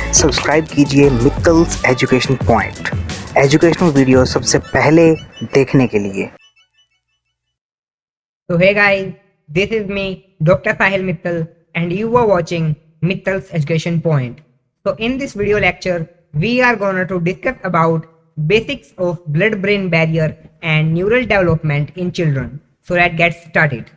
Subscribe कीजिए मित्तल्स education point, educational video सबसे पहले देखने के लिए। So hey guys, this is me, Dr. Sahil Mittal, and you are watching Mittal's Education Point. So in this video lecture, we are going to discuss about basics of blood-brain barrier and neural development in children. So let's get started.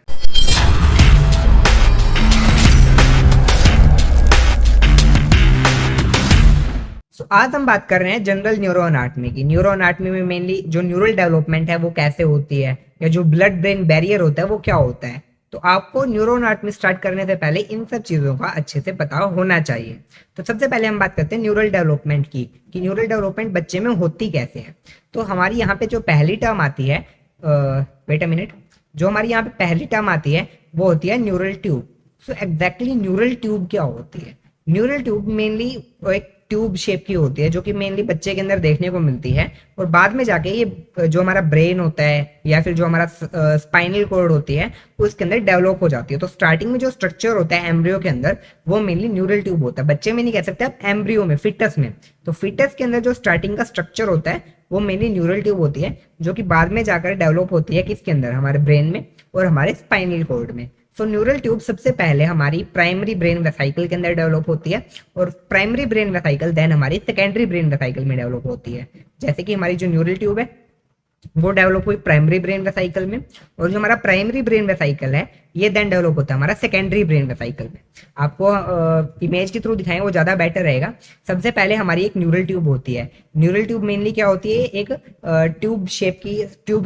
So, आज हम बात कर रहे हैं general neuro anatomy की। Neuro anatomy में mainly जो neural development है वो कैसे होती है, या जो ब्लड ब्रेन बैरियर होता है वो क्या होता है। तो आपको न्यूरो एनाटॉमी स्टार्ट करने से पहले इन सब चीज़ों का अच्छे से पता होना चाहिए। तो सबसे पहले हम बात करते हैं न्यूरल डेवलपमेंट की, कि न्यूरल डेवलपमेंट बच्चे में होती कैसे है। तो हमारी यहाँ पे जो पहली टर्म आती है, वेट अ मिनट, जो हमारी यहाँ पे पहली टर्म आती है वो होती है neural tube. So exactly neural tube क्या होती है? न्यूरल ट्यूब मेनली एक ट्यूब शेप की होती है जो कि मेनली बच्चे के अंदर देखने को मिलती है, और बाद में जाके ये जो हमारा ब्रेन होता है या फिर जो हमारा स्पाइनल कॉर्ड होती है उसके अंदर डेवलप हो जाती है। तो स्टार्टिंग में जो स्ट्रक्चर होता है एम्ब्रियो के अंदर वो मेनली न्यूरल ट्यूब होता है। बच्चे में नहीं कह सकते आप, एम्ब्रियो में, फिटस में। तो फिटस के अंदर जो स्टार्टिंग का स्ट्रक्चर होता है वो मेनली न्यूरल ट्यूब होती है, जो कि बाद में जाकर डेवलप होती है किसके अंदर, हमारे ब्रेन में और हमारे स्पाइनल कॉर्ड में। सो न्यूरल ट्यूब सबसे पहले हमारी प्राइमरी ब्रेन वेसाइकल के अंदर डेवलप होती है, और प्राइमरी ब्रेन वेसाइकल देन हमारी सेकेंडरी ब्रेन वेसाइकल में डेवलप होती है। जैसे कि हमारी जो न्यूरल ट्यूब है वो डेवलप हुई प्राइमरी ब्रेन वेसाइकल में, और जो हमारा प्राइमरी ब्रेन वेसाइकल है ये देन डेवलप होता है हमारा सेकेंडरी ब्रेन वेसाइकल में। आपको इमेज के थ्रू दिखाएं वो ज़्यादा बेटर रहेगा। सबसे पहले हमारी एक न्यूरल ट्यूब होती है। न्यूरल ट्यूब मेनली क्या होती है, एक ट्यूब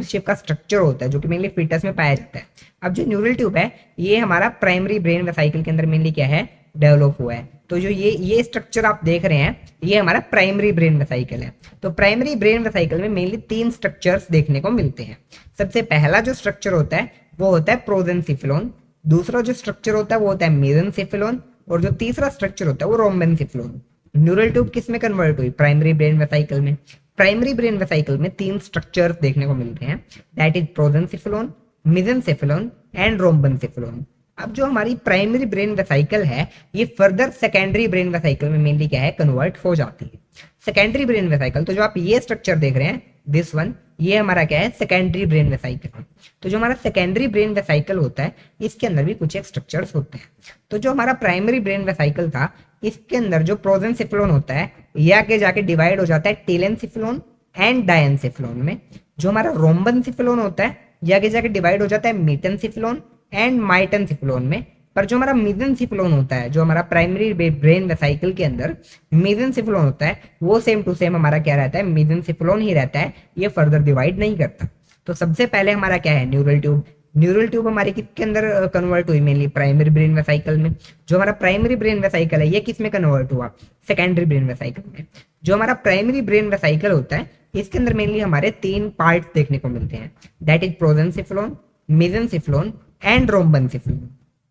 शेप का स्ट्रक्चर होता है जो कि मेनली फिटस में पाया जाता है। अब जो न्यूरल ट्यूब है ये हमारा प्राइमरी ब्रेन वेसाइकल के अंदर मेनली क्या है, डेवलप हुआ है। तो जो ये स्ट्रक्चर आप देख रहे हैं ये हमारा प्राइमरी ब्रेन वेसाइकल है। तो प्राइमरी ब्रेन वेसाइकल में मेनली 3 स्ट्रक्चर्स देखने को मिलते हैं। सबसे पहला जो स्ट्रक्चर होता है वो होता है प्रोजेंसिफिलोन, दूसरा जो स्ट्रक्चर होता है वो होता है मेसेंसिफिलोन, और जो तीसरा स्ट्रक्चर होता है वो रोम्बेनसिफिलोन। न्यूरल ट्यूब किस में कन्वर्ट हुई? प्राइमरी ब्रेन वेसाइकल में। प्राइमरी ब्रेन वेसाइकल में 3 स्ट्रक्चर्स देखने को मिलते हैं, that is prosencephalon, mesencephalon and रोम्बेनसिफिलोन। अब जो हमारी प्राइमरी ब्रेन वेसाइकल है ये फर्दर सेकेंडरी ब्रेन वेसाइकल में मेनली क्या है, कन्वर्ट हो जाती है। सेकेंडरी ब्रेन वेसाइकल, तो जो आप ये स्ट्रक्चर देख रहे हैं दिस वन, ये हमारा क्या है, सेकेंडरी ब्रेन वेसाइकल। तो जो हमारा सेकेंडरी ब्रेन वेसाइकल होता है इसके अंदर भी कुछ एक स्ट्रक्चर्स होते हैं। तो जो हमारा प्राइमरी ब्रेन वेसाइकल था इसके अंदर जो प्रोजेंसिफिलोन होता है ये आगे जाके डिवाइड हो जाता है टेलेंसिफिलोन एंड डायंसिफिलोन में। जो हमारा रोम्बेनसिफिलोन होता है ये आगे जाके डिवाइड हो जाता है मेसेंसिफिलोन एंड माइटेंसिफिलोन में। पर जो हमारा मेसेंसिफिलोन होता है, जो हमारा प्राइमरी ब्रेन वेसाइकल के अंदर मेसेंसिफिलोन होता है वो सेम टू सेम हमारा क्या रहता है, मेसेंसिफिलोन ही रहता है, ये फर्दर डिवाइड नहीं करता। तो सबसे पहले हमारा क्या है, न्यूरल ट्यूब। न्यूरल ट्यूब हमारी किसके अंदर कन्वर्ट हुई? मेनली प्राइमरी ब्रेन वेसाइकल में। जो हमारा प्राइमरी ब्रेन वेसाइकल है ये किस में कन्वर्ट हुआ? सेकेंडरी ब्रेन वेसाइकल में। जो हमारा प्राइमरी ब्रेन वेसाइकल होता है इसके अंदर मेनली हमारे 3 पार्ट्स देखने को मिलते हैं, that is prosencephalon, mesencephalon and रोम्बेनसिफिलोन।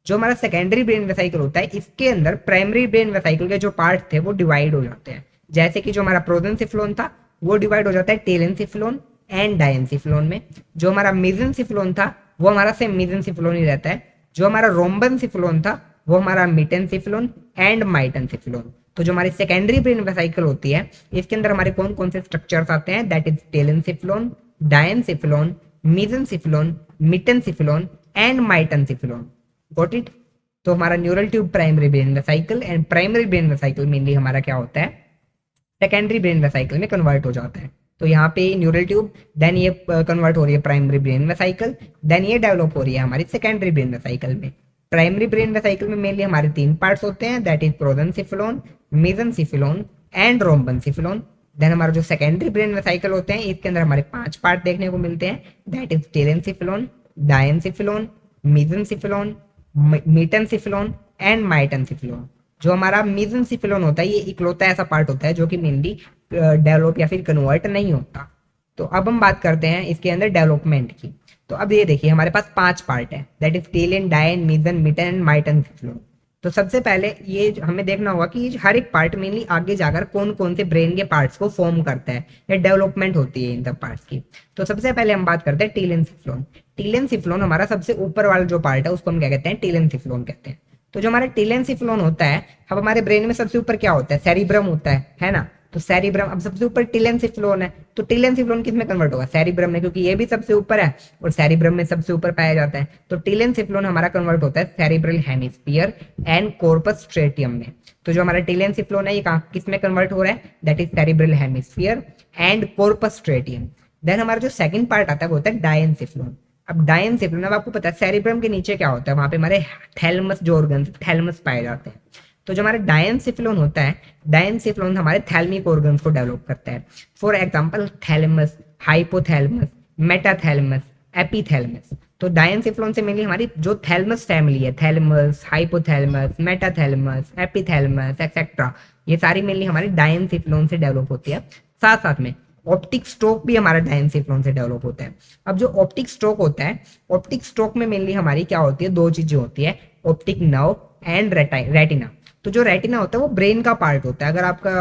जो हमारा सेकेंडरी ब्रेन वेसाइकल होता है इसके अंदर प्राइमरी ब्रेन वेसाइकल के जो पार्ट थे वो डिवाइड हो जाते हैं। जैसे कि जो हमारा प्रोजेंसिफिलोन था वो डिवाइड हो जाता है टेलेंसिफिलोन एंड डायंसिफिलोन में। जो हमारा मेसेंसिफिलोन था वो हमारा सेम मेसेंसिफिलोन ही रहता है। जो हमारा रोम्बेनसिफिलोन था वो हमारा मेसेंसिफिलोन एंड माइटेंसिफिलोन। तो जो हमारी सेकेंडरी ब्रेन वेसाइकल होती है इसके अंदर हमारे कौन कौन से स्ट्रक्चर्स आते हैं, that is telencephalon, diencephalon, mesencephalon, metencephalon and myelencephalon. Got it? तो हमारा neural tube primary brain vesicle and primary brain vesicle mainly हमारा क्या होता है, सेकेंडरी ब्रेन वेसाइकल में कन्वर्ट हो जाता है। तो यहाँ पे न्यूरल ट्यूब, देन ये कन्वर्ट हो रही है प्राइमरी ब्रेन वेसाइकल, देन ये डेवलप हो रही है हमारी सेकेंडरी ब्रेन वेसाइकल में। प्राइमरी ब्रेन वेसाइकल में मेनली हमारे 3 पार्ट्स होते हैं, that is prosencephalon, mesencephalon and रोम्बेनसिफिलोन। Then हमारा जो सेकेंडरी ब्रेन वेसाइकल होते हैं इसके अंदर हमारे 5 पार्ट देखने को मिलते हैं, that is telencephalon, diencephalon, mesencephalon, metencephalon and माइटेंसिफिलोन। जो हमारा मेसेंसिफिलोन होता है ये इकलौता ऐसा पार्ट होता है जो कि मेनली डेवलप या फिर कन्वर्ट नहीं होता। तो अब हम बात करते हैं इसके अंदर डेवलपमेंट की। तो अब ये देखिए हमारे पास 5 पार्ट है, दैट इज टेलेन, डायन, मेसन, मेटन एंड माइटेंसिफिलोन। तो सबसे पहले ये हमें देखना होगा कि हर एक पार्ट मेनली आगे जाकर कौन कौन से ब्रेन के पार्ट्स को फॉर्म करता है या डेवलपमेंट होती है इन सब पार्ट्स की। तो सबसे पहले हम बात करते हैं टेलेंसिफिलोन। टेलेंसिफिलोन हमारा सबसे ऊपर वाला जो पार्ट है उसको हम क्या कहते हैं, टेलेंसिफिलोन कहते हैं। तो जो हमारा टेलेंसिफ्लोन होता है, अब हमारे ब्रेन में सबसे ऊपर क्या होता है, सेरिब्रम होता है ना। तो सेरिब्रम, अब सबसे ऊपर टेलेंसिफ्लोन है, तो टेलेंसिफ्लोन किस में कन्वर्ट होगा, सेरिब्रम में, क्योंकि ये भी सबसे ऊपर है और सेरिब्रम में सबसे ऊपर पाया जाता है। तो टेलेंसिफ्लोन हमारा कन्वर्ट होता है सेरिब्रल हेमिस्फीयर एंड कॉर्पस स्ट्रेटियम में। तो जो हमारा टेलेंसिफ्लोन है ये कहाँ किस में कन्वर्ट हो रहा है, that is cerebral hemisphere and corpus striatum. Then हमारा जो सेकंड पार्ट आता है वो होता है डायेनसिफ्लोन। अब डायेनसिफ्लोन, अब आपको पता है सेरिब्रम के नीचे क्या होता है, वहां पे हमारे थैलमस जो ऑर्गन थैलमस पाए जाते हैं। तो जो हमारा डायेनसिफ्लोन होता है, डायेनसिफ्लोन हमारे थैलमिक ऑर्गन्स को डेवलप करता है। For example thalamus, hypothalamus, metathalamus, epithalamus. तो डायेनसिफ्लोन से मेनली हमारी जो थैलमस फैमिली है, thalamus, hypothalamus, metathalamus, epithalamus etcetera, ये सारी मेनली हमारी डायेनसिफ्लोन से डेवलप होती है। साथ साथ में ऑप्टिक स्ट्रोक भी हमारा डायेनसिफ्लोन से डेवलप होता है। अब जो ऑप्टिक स्ट्रोक होता है, ऑप्टिक स्ट्रोक में मेनली हमारी क्या होती है, दो चीजें होती है, ऑप्टिक नर्व एंड रेटिना। तो जो रेटिना होता है वो ब्रेन का पार्ट होता है। अगर आपका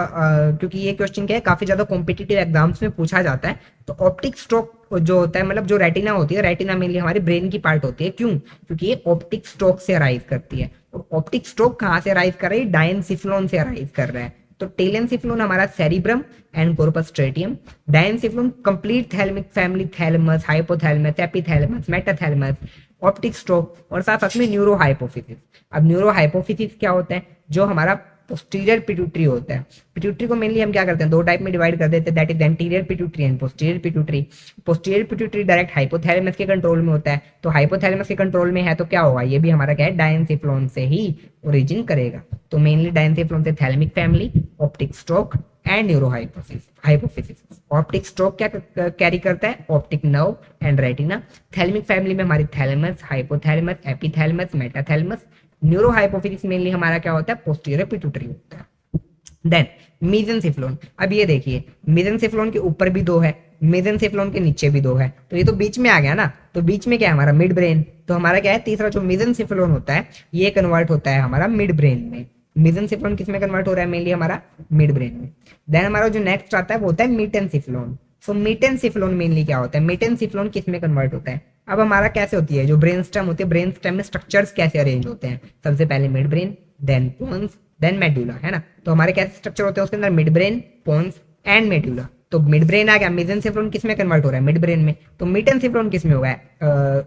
क्योंकि ये क्वेश्चन क्या है, काफी ज्यादा कॉम्पिटिटिव एग्जाम्स में पूछा जाता है। तो ऑप्टिक स्ट्रोक जो होता है, मतलब जो रेटिना होती है, रेटिना मेनली हमारे ब्रेन की पार्ट होती है। क्यों, क्योंकि ये ऑप्टिक स्ट्रोक से अराइज करती है। और ऑप्टिक स्ट्रोक कहाँ से अराइज कर रही है, डायेनसिफ्लोन से अराइज कर रहा है। तो टेलेंसिफ्लोन हमारा cerebrum and corpus striatum, diencephalon complete thalamic family, thalamus, hypothalamus, epithalamus, metathalamus, optic stroke और साथ साथ में न्यूरो हाइपोफिसिस। अब न्यूरो हाइपोफिसिस क्या होता है, जो हमारा पोस्टीरियर पिट्यूटरी होता है। पिट्यूटरी को मेनली हम क्या करते हैं, दो टाइप में डिवाइड कर देते हैं, that is anterior pituitary and posterior pituitary. Posterior pituitary direct hypothalamus के कंट्रोल में होता है। तो हाइपोथैलेमस के कंट्रोल में है तो क्या होगा, ये भी हमारा क्या है, डायेनसिफ्लोन से ही ओरिजिन करेगा। तो मेनली डायेनसिफ्लोन से thalamic family, optic stroke and neuro hypophysis. Optic stroke क्या कैरी करता है, optic nerve and retina. Thalamic family में हमारी thalamus, hypothalamus, epithalamus, metathalamus. Neuro hypophysis mainly हमारा क्या होता है, पोस्टीरियर पिट्यूटरी होता है। देन मेसेनसिफ्लोन, अब ये देखिए मेसेनसिफ्लोन के ऊपर भी दो है, मेसेनसिफ्लोन के नीचे भी दो है, तो ये तो बीच में आ गया ना। तो बीच में क्या है हमारा, मिड ब्रेन। तो हमारा क्या है, तीसरा जो मेसेनसिफ्लोन होता है ये कन्वर्ट होता है हमारा मिड ब्रेन में। मेसेनसिफ्लोन किस में कन्वर्ट हो रहा है, मेनली हमारा मिड ब्रेन में। देन हमारा जो नेक्स्ट आता है वो होता है मेटेनसिफ्लोन। सो मेटेनसिफ्लोन मेनली क्या होता है, मेटेनसिफ्लोन किस में कन्वर्ट होता है। अब हमारा कैसे होती है, जो ब्रेन स्टेम होती है, ब्रेन स्टेम में स्ट्रक्चर्स कैसे अरेंज होते हैं, सबसे पहले mid brain, then pons, then medulla, है ना। तो हमारे कैसे स्ट्रक्चर होते हैं उसके अंदर, mid brain, pons and medulla. तो मिड ब्रेन आ गया, मेसेनसिफ्लोन किस में कन्वर्ट हो रहा है, मिड ब्रेन में। तो मेटेनसिफ्लोन किस में होगा,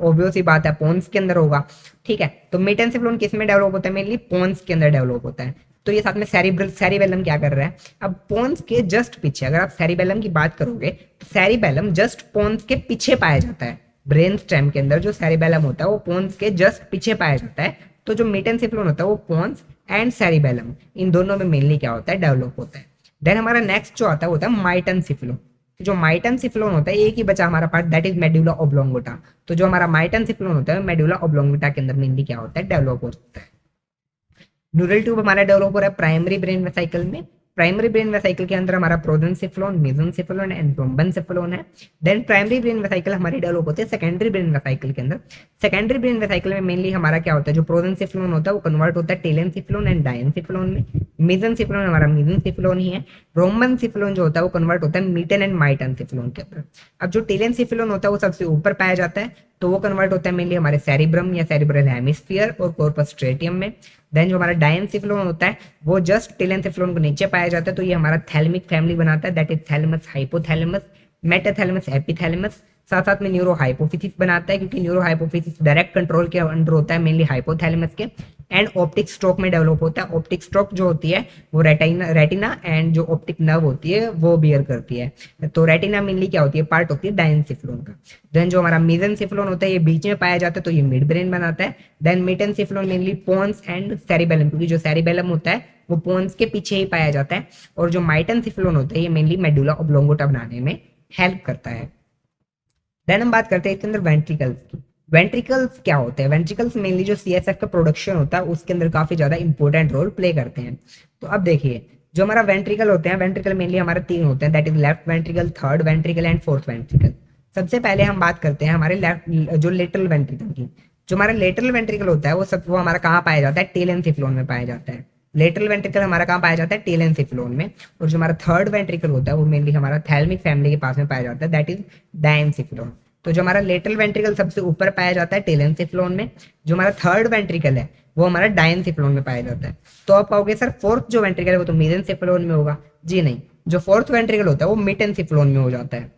ऑब्वियस ही बात है, पोन्स के अंदर होगा, ठीक है। तो मेटेनसिफ्लोन किस में डेवलप होता है, मेनली पोन्स के अंदर डेवलप होता है। तो ये साथ में सेरिबेलम क्या कर रहा है, अब पोन्स के जस्ट पीछे, अगर आप सेरिबेलम की बात करोगे तो सेरिबेलम जस्ट पोन्स के पीछे पाया जाता है। ब्रेन स्टेम के अंदर जो सेरिबेलम होता है वो पोन्स के जस्ट पीछे पाया जाता है। तो जो मेटेनसिफ्लोन होता है वो पोन्स एंड सेरिबेलम इन दोनों में मेनली क्या होता है, डेवलप होता है। देन हमारा नेक्स्ट जो आता है वो होता है माइटनसिफ्लोन। जो माइटनसिफ्लोन होता है एक ही बचा हमारा part, that is medulla oblongata. तो जो हमारा माइटनसिफ्लोन होता है मेडुला ऑब्लोंगेटा के अंदर मेनली क्या होता है, डेवलप होता है। न्यूरल ट्यूब हमारा डेवलप हो रहा है प्राइमरी ब्रेन वेसिकल में। प्राइमरी ब्रेन वेसिकल के अंदर हमारा प्रोडेंसिफ्लोन, मेसेनसिफ्लोन एंड रोम्बेनसिफ्लोन है। देन प्राइमरी ब्रेन वेसिकल हमारी डेवलप होते हैं सेकेंडरी ब्रेन वेसिकल के अंदर। सेकेंडरी ब्रेन वेसिकल में मेनली हमारा क्या होता है, जो प्रोडेंसिफ्लोन होता है वो कन्वर्ट होता है टेलेंसिफ्लोन एंड डायेनसिफ्लोन में। मेसेनसिफ्लोन हमारा मेसेनसिफ्लोन ही है। रोम्बेनसिफ्लोन जो होता है वो कन्वर्ट होता है मीटन एंड माइटनसिफ्लोन के अंदर। अब जो टेलेंसिफ्लोन होता है वो सबसे ऊपर पाया जाता है, तो वो कन्वर्ट होता है मेनली हमारे सेरिब्रम या सेरिब्रल हेमिस्फीयर और कॉर्पस स्ट्रेटियम में। देन जो हमारा डायेनसिफ्लोन होता है वो जस्ट टेलेंसिफ्लोन को नीचे पाया जाता है, तो ये हमारा थैलेमिक फैमिली बनाता है, that is thalamus, hypothalamus, metathalamus, epithalamus. साथ साथ में न्यूरो हाइपोफिसिस बनाता है, क्योंकि न्यूरो हाइपोफिसिस डायरेक्ट कंट्रोल के अंडर होता है मेनली हाइपोथैलेमस के। एंड ऑप्टिक स्ट्रोक में डेवलप होता है। ऑप्टिक स्ट्रोक जो होती है वो रेटिना एंड जो ऑप्टिक नर्व होती है वो बियर करती है। तो रेटिना मेनली क्या होती है, पार्ट होती है डायेनसिफ्लोन का। देन जो हमारा मेसेनसिफ्लोन होता है ये बीच में पाया जाता है, तो ये मिड ब्रेन बनाता है। Then metencephalon mainly pons and cerebellum, क्योंकि जो सेरिबेलम होता है वो पोन्स के पीछे ही पाया जाता है। और जो माइटनसिफ्लोन होता है ये मेनली मेडुला ऑब्लोंगेटा बनाने में हेल्प करता है। देन हम बात करते हैं इसके अंदर वेंट्रिकल्स की। वेंट्रिकल्स क्या होते हैं, वेंट्रिकल्स मेनली जो सीएसएफ का प्रोडक्शन होता है उसके अंदर काफी ज्यादा इंपॉर्टेंट रोल प्ले करते हैं। तो अब देखिए जो हमारा वेंट्रिकल होते हैं, वेंट्रिकल मेनली हमारे तीन होते हैं, that is left ventricle, third ventricle and fourth ventricle. सबसे पहले हम बात करते हैं हमारे लेफ्ट जो लेटरल वेंट्रिकल की। जो हमारा लेटरल वेंट्रिकल होता है वो हमारा कहाँ पाया जाता है, टेलेंसिफ्लोन में पाया जाता है। लेटरल वेंट्रिकल हमारा कहाँ पाया जाता है, टेलेंसिफ्लोन में। और जो हमारा थर्ड वेंट्रिकल होता है वो मेनली हमारा थैलेमिक फैमिली के पास में पाया जाता है, दैट इज डायेनसिफ्लोन। तो तो जो हमारा लेटरल वेंट्रिकल सबसे ऊपर पाया जाता है टेलेंसिफ्लोन में, जो हमारा थर्ड वेंट्रिकल है वो हमारा डायंसिफ्लोन में पाया जाता है। तो आप कहोगे सर फोर्थ जो वेंट्रिकल है वो तो मेसेंसिफ्लोन में होगा। जी नहीं, जो फोर्थ वेंट्रिकल होता है वो मिटेंसिफ्लोन में हो जाता है।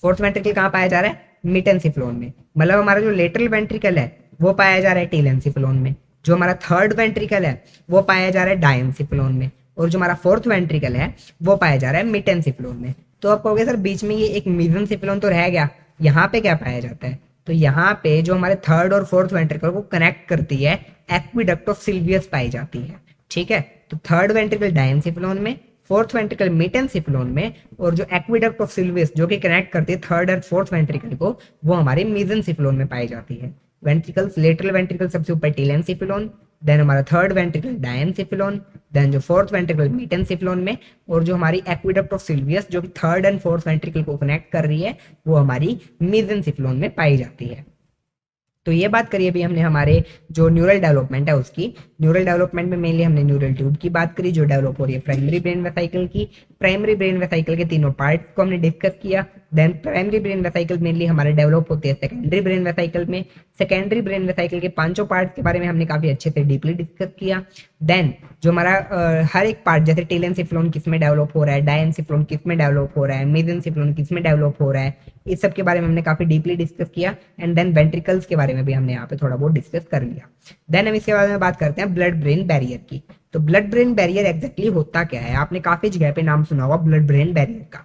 फोर्थ वेंट्रिकल कहाँ पाया जा रहा है? मिटेंसिफ्लोन में। मतलब हमारा जो लेटरल वेंट्रिकल है वो पाया जा रहा है टेलेंसिफ्लोन में, जो हमारा थर्ड वेंट्रिकल है वो पाया जा रहा है डायंसिफ्लोन में, और जो हमारा फोर्थ वेंट्रिकल है वो पाया जा रहा है मिटेंसिफ्लोन में। तो आप कहोगे सर बीच में ये एक मेसेंसिफ्लोन तो रह गया, यहाँ पे क्या पाया जाता है? तो यहाँ पे जो हमारे थर्ड और फोर्थ वेंट्रिकल को कनेक्ट करती है एक्विडक्ट ऑफ सिल्वियस पाई जाती है। ठीक है, तो थर्ड वेंट्रिकल डायंसिफ्लोन में, फोर्थ वेंट्रिकल मिटेंसिफ्लोन में, और जो एक्विडक्ट ऑफ सिल्वियस जो कि कनेक्ट करती है थर्ड और फोर्थ वेंट्रिकल को वो हमारे मेसेंसिफ्लोन में पाई जाती है। वेंट्रिकल्स, लेटरल वेंट्रिकल सबसे ऊपर टेलेंसिफ्लोन, देन हमारा थर्ड वेंट्रिकल डायंसिफ्लोन, देन जो फोर्थ वेंट्रिकल मिटेंसिफ्लोन में, और जो हमारी एक्विडक्ट ऑफ सिल्वियस जो कि थर्ड एंड फोर्थ वेंट्रिकल को कनेक्ट कर रही है वो हमारी मेसेंसिफ्लोन में पाई जाती है। तो ये बात करिए अभी हमने हमारे जो न्यूरल डेवलपमेंट है उसकी। न्यूरल डेवलपमेंट में मेनली हमने न्यूरल ट्यूब की बात करी जो डेवलप हो रही है प्राइमरी ब्रेन वेसाइकल की। प्राइमरी ब्रेन वेसाइकल के तीनों पार्ट्स को हमने डिस्कस किया। Then primary brain vesicle mainly हमारे डेवलप होते हैं सेकेंडरी ब्रेन वेसाइकल में। सेकेंडरी ब्रेन वेसाइकल के पांचों पार्ट्स के बारे में हमने काफी अच्छे से डीपली डिस्कस किया। देन जो हमारा हर एक पार्ट जैसे टेलेंसिफ्लोन किस में डेवलप हो रहा है, डायंसिफ्लोन किस में डेवलप हो रहा है, मेसेंसिफ्लोन किस में डेवलप हो रहा है, इस सब के बारे में हमने काफी डीपली डिस्कस किया। एंड देन वेंट्रिकल्स के बारे में भी हमने यहाँ पे थोड़ा बहुत डिस्कस कर लिया। देन हम इसके बारे में बात करते हैं ब्लड ब्रेन बैरियर की। तो ब्लड ब्रेन बैरियर एग्जैक्टली होता क्या है? आपने काफी जगह पे नाम सुना होगा ब्लड ब्रेन बैरियर का।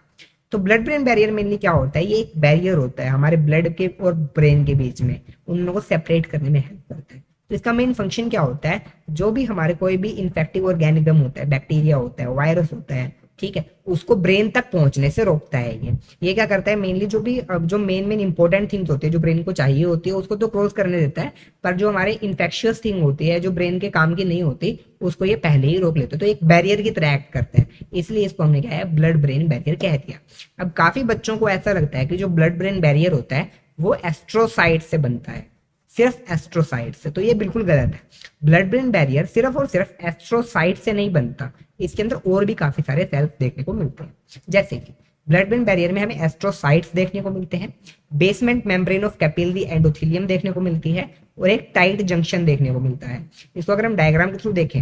तो ब्लड ब्रेन बैरियर मेनली क्या होता है? ये एक बैरियर होता है हमारे ब्लड के और ब्रेन के बीच में, उन लोगों को सेपरेट करने में हेल्प करता है। तो इसका मेन फंक्शन क्या होता है? जो भी हमारे कोई भी इन्फेक्टिव ऑर्गेनिज्म होता है, बैक्टीरिया होता है, वायरस होता है, ठीक है, उसको ब्रेन तक पहुंचने से रोकता है। ये क्या करता है? मेनली जो भी जो मेन इंपॉर्टेंट थिंग्स होती है जो ब्रेन को चाहिए होती है उसको तो क्रॉस करने देता है, पर जो हमारे इन्फेक्शियस थिंग होती है जो ब्रेन के काम की नहीं होती उसको ये पहले ही रोक लेते हैं। तो एक बैरियर की तरह एक्ट करते हैं, इसलिए इसको हमने क्या है ब्लड ब्रेन बैरियर कह दिया। अब काफी बच्चों को ऐसा लगता है कि जो ब्लड ब्रेन बैरियर होता है वो एस्ट्रोसाइट से बनता है, सिर्फ एस्ट्रोसाइट से। तो ये बिल्कुल गलत है। ब्लड ब्रेन बैरियर सिर्फ और सिर्फ एस्ट्रोसाइट से नहीं बनता, इसके अंदर और भी काफी सारे सेल्स देखने को मिलते हैं। जैसे कि ब्लड ब्रेन बैरियर में हमें एस्ट्रोसाइट्स देखने को मिलते हैं, basement membrane of capillary endothelium देखने को मिलती है, और एक टाइट जंक्शन देखने को मिलता है। इसको अगर हम डायग्राम के थ्रू देखें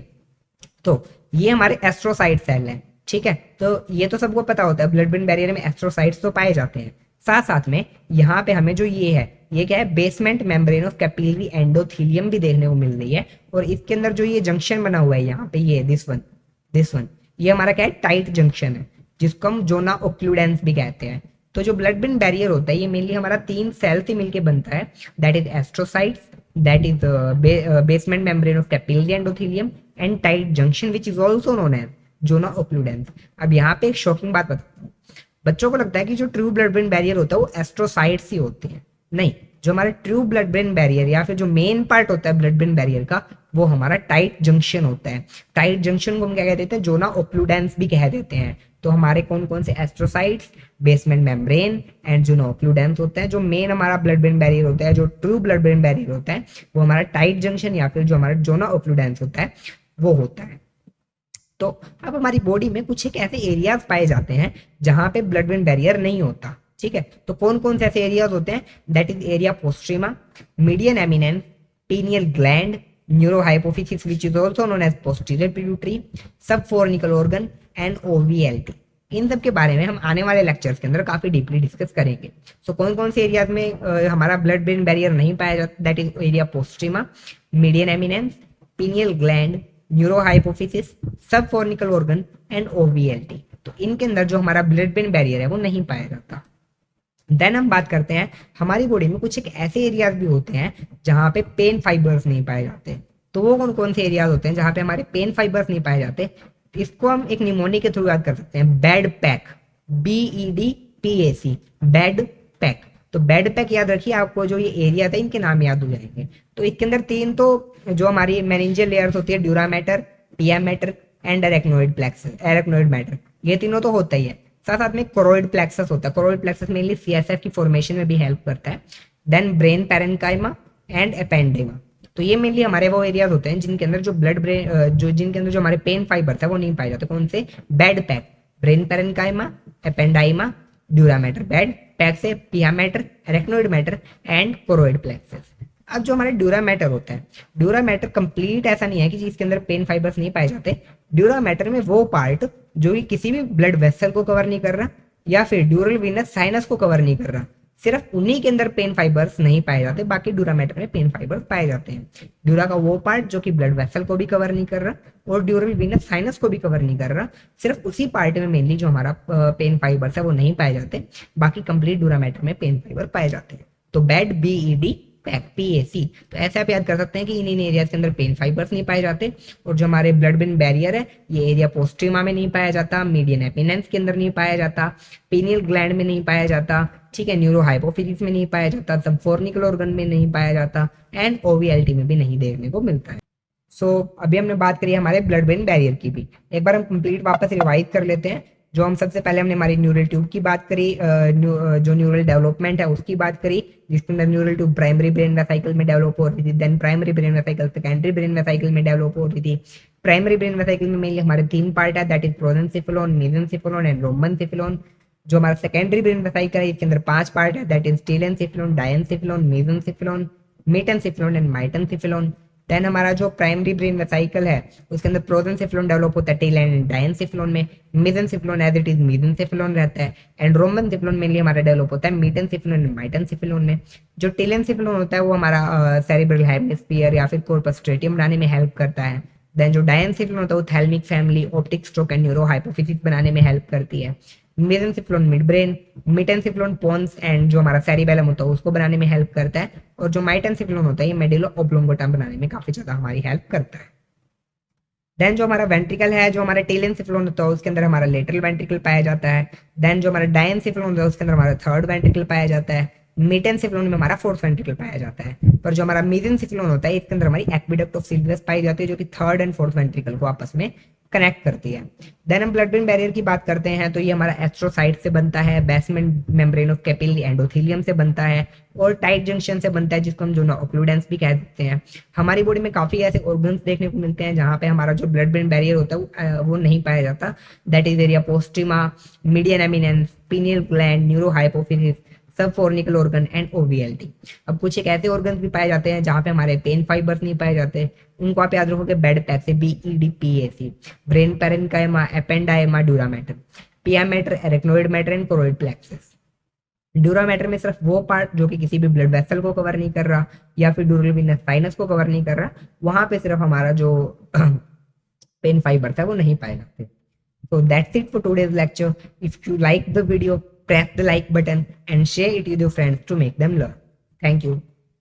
तो ये हमारे एस्ट्रोसाइट सेल हैं। ठीक है, तो ये तो सबको पता होता है ब्लड ब्रेन बैरियर में एस्ट्रोसाइट्स तो पाए जाते हैं। साथ साथ में यहाँ पे हमें जो ये है ये क्या है? Basement membrane of capillary endothelium भी देखने को मिल रही है, और इसके अंदर जो ये जंक्शन बना हुआ है यहाँ पे, ये दिस वन ये हमारा क्या है? टाइट जंक्शन है, जिसको हम जोना ओक्लूडेंस भी कहते हैं। तो जो ब्लड ब्रेन बैरियर होता है ये मेनली हमारा 3 सेल से मिलकर बनता है, that is astrocytes, that is basement membrane of capillary endothelium and tight junction which is also known as zona occludens. अब यहाँ पे एक शॉकिंग बात बताता हूँ। बच्चों को लगता है कि जो ट्रू ब्लड ब्रेन बैरियर होता है वो एस्ट्रोसाइट्स ही होते हैं। नहीं, जो हमारा ट्रू ब्लड ब्रेन बैरियर या फिर जो मेन पार्ट होता है ब्लड ब्रेन बैरियर का वो हमारा टाइट जंक्शन होता है। टाइट जंक्शन को हम क्या कह देते हैं? जोना ओक्लूडेंस भी कह देते हैं। तो हमारे कौन कौन से एस्ट्रोसाइट्स, बेसमेंट मेम्ब्रेन एंड जोना ओक्लूडेंस होते हैं। जो मेन हमारा ब्लड ब्रेन बैरियर होता है, जो ट्रू ब्लड ब्रेन बैरियर होता है वो हमारा टाइट जंक्शन या फिर जो हमारा जोना ओक्लूडेंस होता है वो होता है। तो अब हमारी बॉडी में कुछ एक ऐसे एरियाज पाए जाते हैं जहां पे ब्लड ब्रेन बैरियर नहीं होता। ठीक है, तो कौन कौन से ऐसे एरियाज होते हैं? That is area postrema, median eminence, pineal gland, neurohypophysis which is also known as posterior pituitary, subfornical organ and OVLT. इन सब के बारे में हम आने वाले लेक्चर्स के अंदर काफी डीपली डिस्कस करेंगे। सो कौन कौन से एरियाज में हमारा ब्लड ब्रेन बैरियर नहीं पाया जाता? That is area postrema, median eminence, pineal gland, neurohypophysis, subfornical organ and OVLT. तो इनके अंदर जो हमारा ब्लड ब्रेन बैरियर है वो नहीं पाया जाता। देन हम बात करते हैं हमारी बॉडी में कुछ एक ऐसे एरियाज भी होते हैं जहां पे पेन फाइबर्स नहीं पाए जाते। तो वो कौन कौन से एरियाज होते हैं जहां पे हमारे पेन फाइबर्स नहीं पाए जाते? इसको हम एक निमोनिक के थ्रू याद कर सकते हैं, bed pack, BEDPAC, bed pack. तो बेड पैक याद रखिए, आपको जो ये एरिया था इनके नाम याद हो जाएंगे। तो इसके अंदर 3 तो जो हमारी मेनिंजियल लेयर्स होती है, dura mater, pia matter and arachnoid plexus, arachnoid matter, ये तीनों तो होता ही है। साथ साथ में कोरोइड प्लेक्सस होता है। कोरोइड प्लेक्सस मेनली CSF की फॉर्मेशन में भी हेल्प करता है। Then brain parenchyma and ependyma. तो ये मेनली हमारे वो एरियाज होते हैं जिनके अंदर जो ब्लड ब्रेन जिनके अंदर जो हमारे पेन फाइबर्स है वो नहीं पाए जाते। कौन से? Bed pack, brain parenchyma, ependyma dura mater bed, packs है, pia mater, arachnoid mater and choroid plexus. अब जो हमारा ड्यूरा मैटर होता है, ड्यूरा मैटर कंप्लीट ऐसा नहीं है कि जिसके अंदर पेन फाइबर्स नहीं पाए जाते। ड्यूरा मैटर में वो पार्ट जो कि किसी भी ब्लड वेसल को कवर नहीं कर रहा या फिर ड्यूरल वीनस साइनस को कवर नहीं कर रहा, सिर्फ उन्हीं के अंदर पेन फाइबर्स नहीं पाए जाते, बाकी ड्यूरा मैटर में पेन फाइबर्स पाए जाते हैं। ड्यूरा का वो पार्ट जो कि ब्लड वेसल को भी कवर नहीं कर रहा और ड्यूरल वीनस साइनस को भी कवर नहीं कर रहा, सिर्फ उसी पार्ट में मेनली जो हमारा पेन फाइबर्स है वो नहीं पाए जाते, बाकी कंप्लीट ड्यूरा मैटर में पेन फाइबर पाए जाते हैं। तो बेड BED, पैक PAC। तो ऐसे आप याद कर सकते हैं कि इन एरियाज के अंदर पेन फाइबर्स नहीं पाए जाते और जो हमारे ब्लड ब्रेन बैरियर है ये एरिया पोस्ट्रीमा में नहीं पाया जाता, मीडियन एपिनेंस के अंदर नहीं पाया जाता, पीनियल ग्लैंड में नहीं पाया जाता, ठीक है, न्यूरो हाइपोफिजिस में नहीं पाया जाता, सबफोर्निकल ऑर्गन में नहीं पाया जाता एंड OVLT में भी नहीं देखने को मिलता है। सो अभी हमने बात करी हमारे ब्लड ब्रेन बैरियर की भी, एक बार हम कंप्लीट वापस रिवाइज कर लेते हैं। जो हम सबसे पहले हमने हमारी न्यूरल ट्यूब की बात करी, जो न्यूरल डेवलपमेंट है उसकी बात करी, जिसके अंदर neural tube primary brain vesicle में डेवलप हो रही थी, then primary brain vesicle secondary brain vesicle में डेवलप हो रही थी। प्राइमरी ब्रेन वेसाइकल में मेनली हमारे 3 पार्ट है, that is prosencephalon, mesencephalon and rhombencephalon. जो हमारा सेकेंडरी ब्रेन वेसाइकल है इसके अंदर 5 पार्ट है, दैट इज टेलेनसिफिलोन, डायनसिफिलोन, मेसेंसिफिलोन, मेटेनसिफिलोन एंड माइटेनसिफिलोन। देन हमारा जो प्राइमरी ब्रेन वेसाइकल है उसके अंदर प्रोजेंसिफिलोन डेवलप होता है टेल एंड डायनसिफिलोन में, मेसेंसिफिलोन एज इट इज मेसेंसिफिलोन रहता है एंड रोमनसिफिलोन मेनली हमारा डेवलप होता है मेटेनसिफिलोन एंड माइटेनसिफिलोन में। जो टेलेनसिफिलोन होता है वो हमारा सेरेब्रल हेमिस्फीयर या फिर कॉर्पस स्ट्रेटियम बनाने में हेल्प करता है। देन जो डायनसिफिलोन होता है वो thalamic family, optic stroke and neuro hypophysis बनाने में हेल्प करती है। Mesencephalon mid brain, metencephalon pons and जो हमारा सेरिबेलम होता है उसको बनाने में हेल्प करता है और जो माइटेनसिफिलोन होता है ये मेडुला ऑब्लोंगोटा बनाने में काफी ज्यादा हमारी हेल्प करता है। देन जो हमारा वेंट्रिकल है, जो हमारा टेलेनसिफिलोन होता है उसके अंदर हमारा लेटरल वेंट्रिकल पाया जाता है। देन जो हमारा डायनसिफिलोन होता है उसके अंदर हमारा थर्ड वेंट्रिकल पाया जाता है। मेटेनसिफिलोन में हमारा फोर्थ वेंट्रिकल पाया जाता है। पर जो हमारा मेसेंसिफिलोन होता है इसके अंदर हमारी एक्विडक्ट ऑफ सिल्वियस पाई जाती है जो कि थर्ड एंड फोर्थ वेंट्रिकल को आपस में कनेक्ट करती है। देन हम ब्लड ब्रेन बैरियर की बात करते हैं तो ये हमारा एस्ट्रोसाइट से बनता है, basement membrane of capillary endothelium से बनता है और टाइट जंक्शन से बनता है जिसको हम जो ऑक्लूडेंस भी कह सकते हैं। हमारी बॉडी में काफी ऐसे ऑर्गन्स देखने को मिलते हैं जहाँ पे हमारा जो ब्लड ब्रेन बैरियर होता है वो नहीं पाया जाता, that is area postrema, median eminence, pineal gland, neuro hypophysis, subfornical organ and OVLT। अब कुछ एक ऐसे ऑर्गन्स भी पाए जाते हैं जहाँ पे हमारे पेन फाइबर्स नहीं पाए जाते, उनको आप याद रखोगे बेड पैक से BED PAC, brain parenchyma, ependyma, dura mater, pia mater, arachnoid mater and choroid plexus. Dura mater में सिर्फ वो पार्ट जो कि किसी भी ब्लड वेसल को कवर नहीं कर रहा या फिर ड्यूरल वीनस साइनस को कवर नहीं कर रहा, वहां पे सिर्फ हमारा जो पेन फाइबर था वो नहीं पाए जाते। So that's it for today's lecture. If you like the video, press the like button and share it with your friends to make them learn. Thank you.